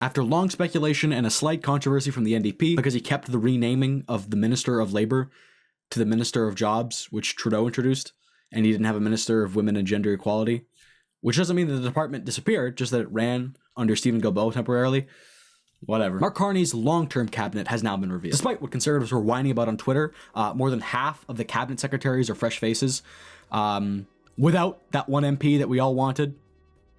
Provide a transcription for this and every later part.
After long speculation and a slight controversy from the NDP because he kept the renaming of the Minister of Labour to the Minister of Jobs, which Trudeau introduced, and he didn't have a Minister of Women and Gender Equality, which doesn't mean that the department disappeared, just that it ran under Stephen Guilbeault temporarily. Whatever. Mark Carney's long-term cabinet has now been revealed. Despite what conservatives were whining about on Twitter, more than half of the cabinet secretaries are fresh faces, without that one MP that we all wanted,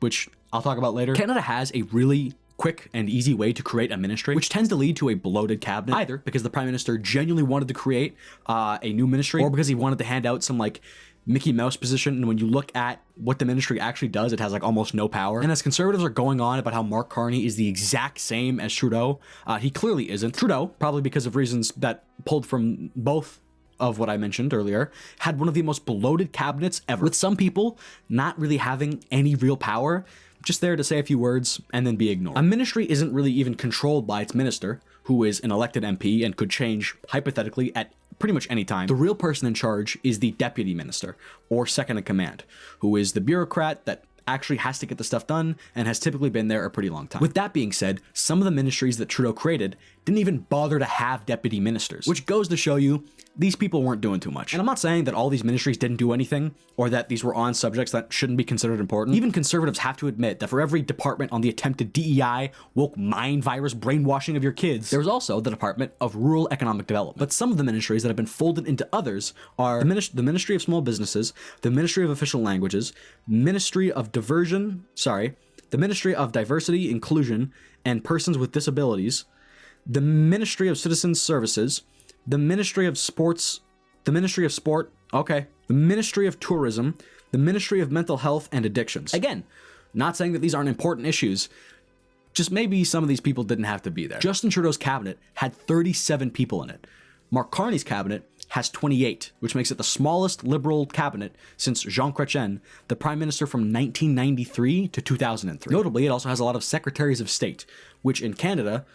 which I'll talk about later. Canada has a really quick and easy way to create a ministry, which tends to lead to a bloated cabinet, either because the Prime Minister genuinely wanted to create a new ministry, or because he wanted to hand out some like Mickey Mouse position, and when you look at what the ministry actually does, it has like almost no power. And as conservatives are going on about how Mark Carney is the exact same as Trudeau, he clearly isn't. Trudeau, probably because of reasons that pulled from both of what I mentioned earlier, had one of the most bloated cabinets ever, with some people not really having any real power, just there to say a few words and then be ignored. A ministry isn't really even controlled by its minister, who is an elected MP and could change hypothetically at pretty much any time. The real person in charge is the deputy minister, or second in command, who is the bureaucrat that actually has to get the stuff done and has typically been there a pretty long time. With that being said, some of the ministries that Trudeau created didn't even bother to have deputy ministers, which goes to show you these people weren't doing too much. And I'm not saying that all these ministries didn't do anything or that these were on subjects that shouldn't be considered important. Even conservatives have to admit that for every department on the attempted DEI, woke mind virus brainwashing of your kids, there's also the Department of Rural Economic Development. But some of the ministries that have been folded into others are the Ministry of Small Businesses, the Ministry of Official Languages, the Ministry of Diversity, Inclusion, and Persons with Disabilities, the Ministry of Citizen Services, the Ministry of Sport, the Ministry of Tourism, the Ministry of Mental Health and Addictions. Again, not saying that these aren't important issues, just maybe some of these people didn't have to be there. Justin Trudeau's cabinet had 37 people in it. Mark Carney's cabinet has 28, which makes it the smallest Liberal cabinet since Jean Chrétien, the Prime Minister from 1993 to 2003. Notably, it also has a lot of Secretaries of State, which in Canada,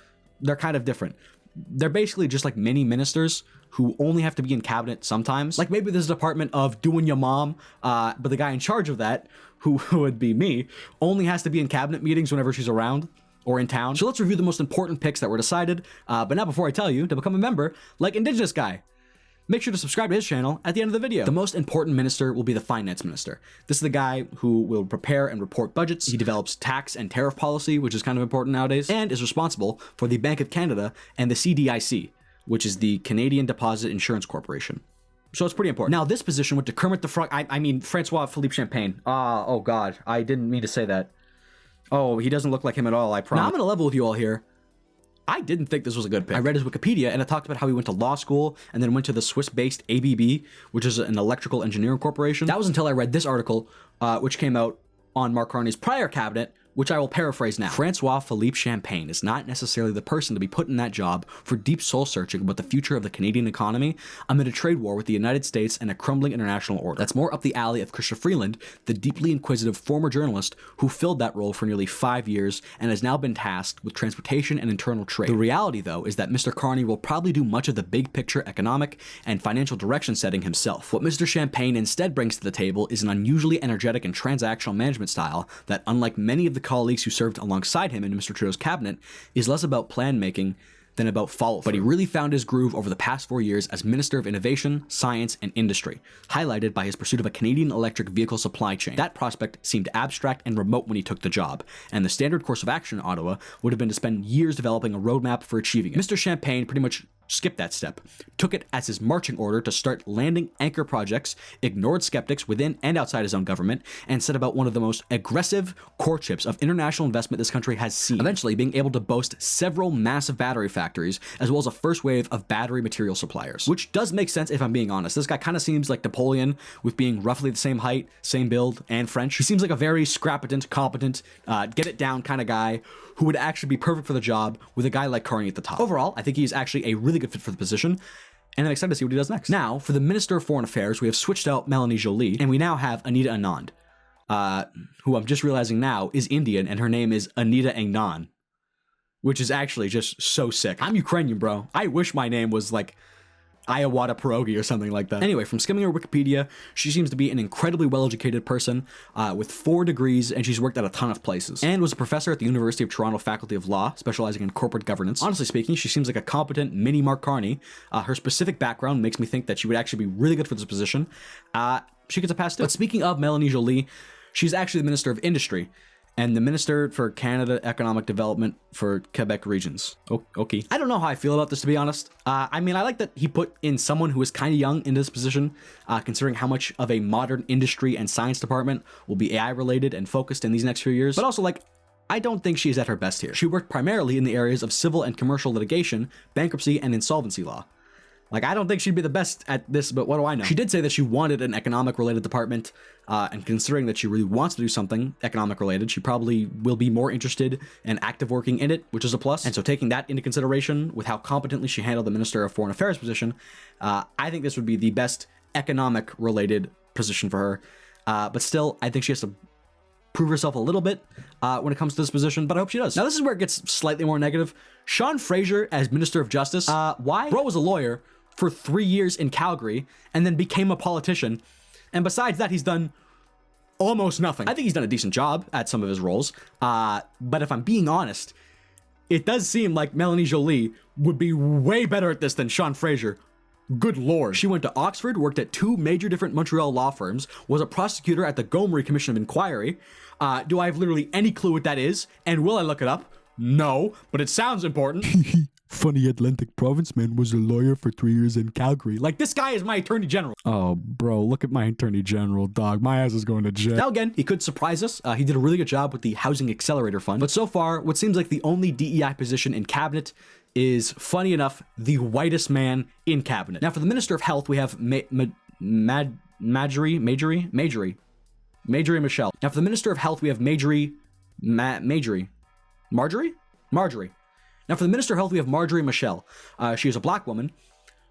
they're kind of different. They're basically just like mini ministers who only have to be in cabinet sometimes. Like maybe there's a department of doing your mom, but the guy in charge of that, who would be me, only has to be in cabinet meetings whenever she's around or in town. So let's review the most important picks that were decided. But now before I tell you to become a member, like Indigenous Guy, make sure to subscribe to his channel at the end of the video. The most important minister will be the finance minister. This is the guy who will prepare and report budgets. He develops tax and tariff policy, which is kind of important nowadays, and is responsible for the Bank of Canada and the CDIC, which is the Canadian Deposit Insurance Corporation. So it's pretty important. Now, this position went to Kermit the Frog. I mean, Francois Philippe Champagne. Oh God, I didn't mean to say that. Oh, he doesn't look like him at all, I promise. Now, I'm gonna level with you all here. I didn't think this was a good pick. I read his Wikipedia and it talked about how he went to law school and then went to the Swiss-based ABB, which is an electrical engineering corporation. That was until I read this article, which came out on Mark Carney's prior cabinet, which I will paraphrase now. Francois Philippe Champagne is not necessarily the person to be put in that job for deep soul-searching about the future of the Canadian economy amid a trade war with the United States and a crumbling international order. That's more up the alley of Christopher Freeland, the deeply inquisitive former journalist who filled that role for nearly 5 years and has now been tasked with transportation and internal trade. The reality, though, is that Mr. Carney will probably do much of the big picture economic and financial direction setting himself. What Mr. Champagne instead brings to the table is an unusually energetic and transactional management style that, unlike many of the colleagues who served alongside him in Mr. Trudeau's cabinet, is less about plan making than about follow-through. But he really found his groove over the past 4 years as Minister of Innovation, Science, and Industry, highlighted by his pursuit of a Canadian electric vehicle supply chain. That prospect seemed abstract and remote when he took the job, and the standard course of action in Ottawa would have been to spend years developing a roadmap for achieving it. Mr. Champagne pretty much skipped that step, took it as his marching order to start landing anchor projects, ignored skeptics within and outside his own government, and set about one of the most aggressive courtships of international investment this country has seen, eventually being able to boast several massive battery factories, as well as a first wave of battery material suppliers. Which does make sense if I'm being honest. This guy kind of seems like Napoleon, with being roughly the same height, same build, and French. He seems like a very scrappident, competent, get it down kind of guy who would actually be perfect for the job with a guy like Carney at the top. Overall, I think he's actually a really good fit for the position, and I'm excited to see what he does next. Now, for the Minister of Foreign Affairs, we have switched out Melanie Joly, and we now have Anita Anand, who I'm just realizing now is Indian, and her name is Anita Anand, which is actually just so sick. I'm Ukrainian, bro. I wish my name was like Iowata pierogi or something like that. Anyway, from skimming her Wikipedia, she seems to be an incredibly well-educated person with 4 degrees, and she's worked at a ton of places. And was a professor at the University of Toronto Faculty of Law, specializing in corporate governance. Honestly speaking, she seems like a competent mini Mark Carney. Her specific background makes me think that she would actually be really good for this position. She gets a pass too. But speaking of Mélanie Joly, she's actually the Minister of Industry and the Minister for Canada Economic Development for Quebec regions. Okay. I don't know how I feel about this, to be honest. I mean, I like that he put in someone who is kind of young into this position, considering how much of a modern industry and science department will be AI related and focused in these next few years. But also, like, I don't think she's at her best here. She worked primarily in the areas of civil and commercial litigation, bankruptcy, and insolvency law. Like, I don't think she'd be the best at this, but what do I know? She did say that she wanted an economic-related department, and considering that she really wants to do something economic-related, she probably will be more interested and active working in it, which is a plus. And so taking that into consideration with how competently she handled the Minister of Foreign Affairs position, I think this would be the best economic-related position for her. But still, I think she has to prove herself a little bit when it comes to this position, but I hope she does. Now, this is where it gets slightly more negative. Sean Fraser as Minister of Justice. Why? Bro was a lawyer for 3 years in Calgary and then became a politician. And besides that, he's done almost nothing. I think he's done a decent job at some of his roles. But if I'm being honest, it does seem like Mélanie Joly would be way better at this than Sean Fraser. Good lord. She went to Oxford, worked at 2 major different Montreal law firms, was a prosecutor at the Gomery Commission of Inquiry. Do I have literally any clue what that is? And will I look it up? No, but it sounds important. Funny Atlantic Province man was a lawyer for 3 years in Calgary. Like, this guy is my attorney general. Oh, bro, look at my attorney general, dog. My ass is going to jail. Now, again, he could surprise us. He did a really good job with the Housing Accelerator Fund. But so far, what seems like the only DEI position in cabinet is, funny enough, the whitest man in cabinet. Now, for the Minister of Health, we have Marjorie Michelle. Now, for the Minister of Health, we have Marjorie. Now, for the Minister of Health, we have Marjorie Michelle. She is a black woman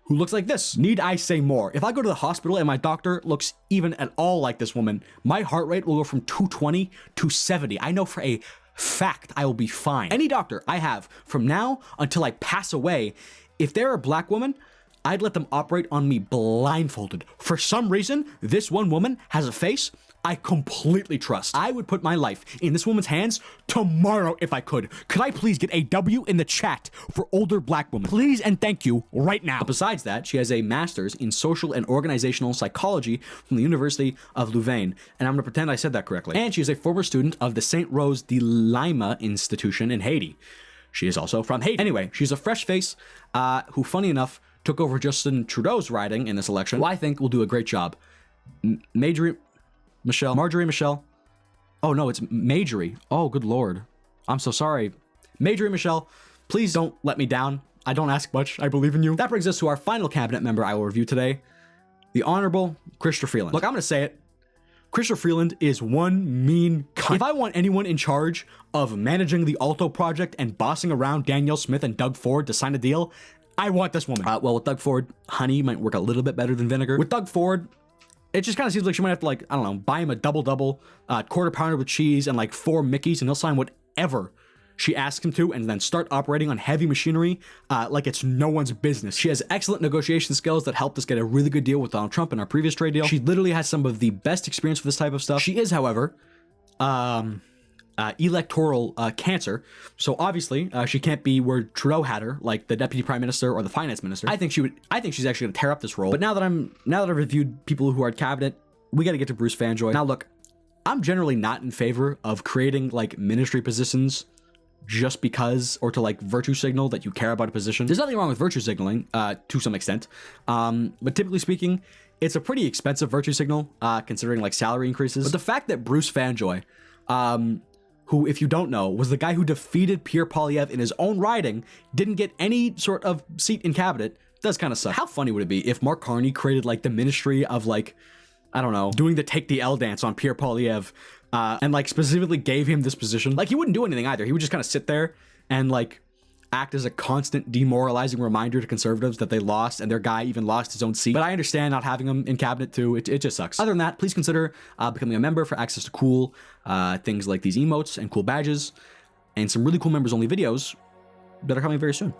who looks like this. Need I say more? If I go to the hospital and my doctor looks even at all like this woman, my heart rate will go from 220 to 70. I know for a fact I will be fine. Any doctor I have from now until I pass away, if they're a black woman, I'd let them operate on me blindfolded. For some reason, this one woman has a face I completely trust. I would put my life in this woman's hands tomorrow if I could. Could I please get a W in the chat for older black women? Please and thank you right now. But besides that, she has a master's in social and organizational psychology from the University of Louvain. And I'm gonna pretend I said that correctly. And she is a former student of the St. Rose de Lima Institution in Haiti. She is also from Haiti. Anyway, she's a fresh face who, funny enough, took over Justin Trudeau's riding in this election, who I think will do a great job. Marjorie Michelle. Oh no, it's Marjorie. Oh, good lord. I'm so sorry. Marjorie Michelle, please don't let me down. I don't ask much. I believe in you. That brings us to our final cabinet member I will review today, the Honorable Chrystia Freeland. Look, I'm gonna say it. Chrystia Freeland is one mean cunt. If I want anyone in charge of managing the Alto project and bossing around Danielle Smith and Doug Ford to sign a deal, I want this woman. Well, with Doug Ford, honey might work a little bit better than vinegar. With Doug Ford, it just kind of seems like she might have to, like, I don't know, buy him a double-double, quarter pounder with cheese and like 4 Mickeys, and he'll sign whatever she asks him to and then start operating on heavy machinery like it's no one's business. She has excellent negotiation skills that helped us get a really good deal with Donald Trump in our previous trade deal. She literally has some of the best experience with this type of stuff. She is, however, electoral cancer, so obviously she can't be where Trudeau had her, like the deputy prime minister or the finance minister. I think she's actually gonna tear up this role. But now that I've reviewed people who are at cabinet, we got to get to Bruce Fanjoy. Now look, I'm generally not in favor of creating like ministry positions just because, or to like virtue signal that you care about a position. There's nothing wrong with virtue signaling to some extent, but typically speaking, it's a pretty expensive virtue signal considering like salary increases. But the fact that Bruce Fanjoy, who, if you don't know, was the guy who defeated Pierre Poilievre in his own riding, didn't get any sort of seat in cabinet, does kind of suck. How funny would it be if Mark Carney created like the ministry of like, I don't know, doing the take the L dance on Pierre Poilievre, and like specifically gave him this position? Like, he wouldn't do anything either. He would just kind of sit there and like act as a constant demoralizing reminder to conservatives that they lost and their guy even lost his own seat. But I understand not having him in cabinet too. It just sucks. Other than that, please consider becoming a member for access to cool things like these emotes and cool badges and some really cool members only videos that are coming very soon.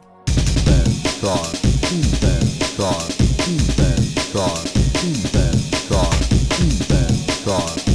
inventar, inventar, inventar, inventar.